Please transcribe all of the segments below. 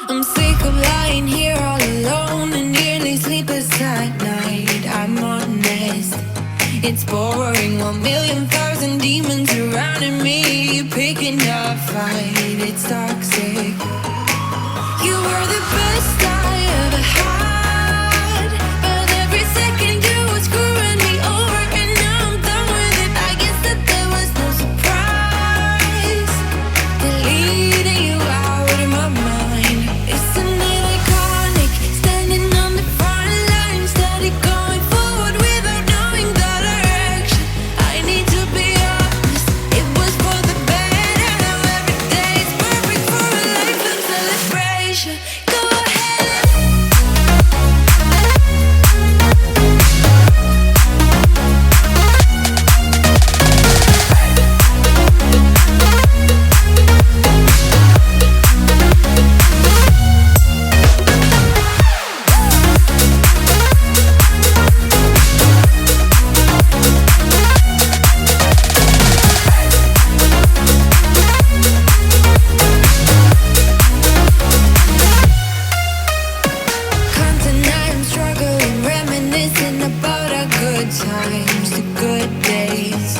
I'm sick of lying here all alone and nearly sleepless at night. I'm honest, it's boring. 1,000,000 demons surrounding me, picking a fight. It's toxic. You were the best I ever had, but every second you were screwing me over, and now I'm done with it. I guess that there was no surprise. Deleting you out of my mind. Isn't it iconic? Standing on the front line, steady going forward without knowing the direction. I need to be honest, it was for the better. Now every day is perfect for a lifelong celebration. Go ahead. Content I am struggling, reminiscing about our good times, the good days,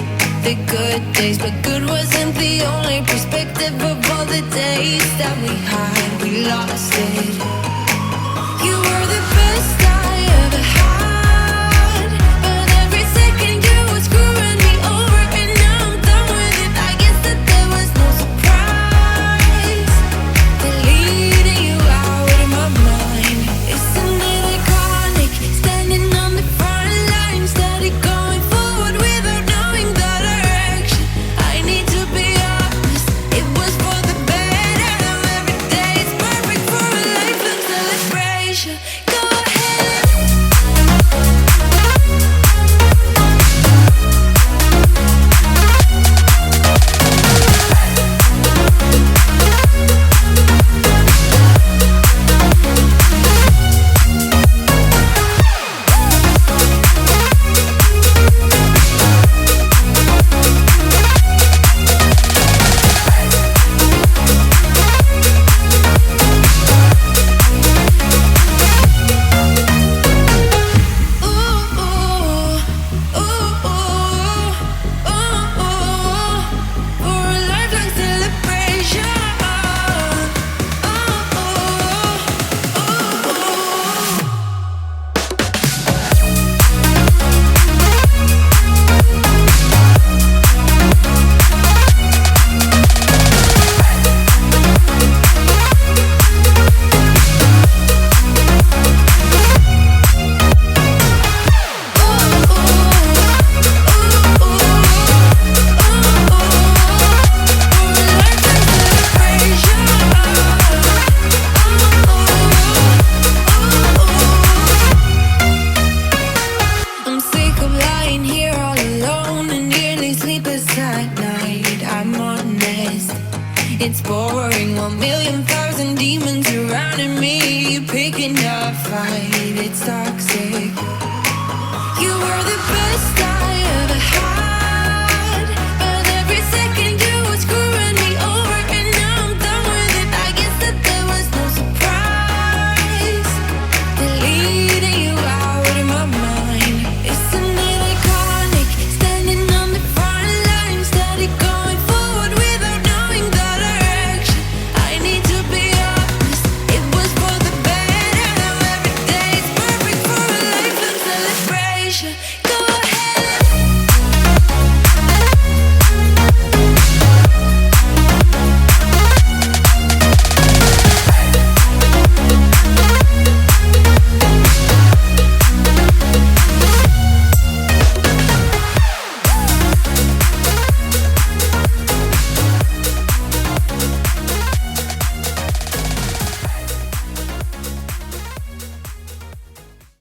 the good days. But good wasn't the only perspective of all the days that we had. We lost it. You were the best I ever had, but every second you were screwing me over, and now I'm done with it. I guess that there was no surprise. Deleting you out of my mind. Isn't it iconic? Standing on the front line, steady going forward without knowing the direction. I need to be honest, it was for the better. Now every day is perfect for a lifelong celebration. Go ahead. I'm sick of lying here all alone and nearly sleepless at night. I'm honest, it's boring. 1,000,000 demons surrounding me, picking a fight. It's toxic. You were the best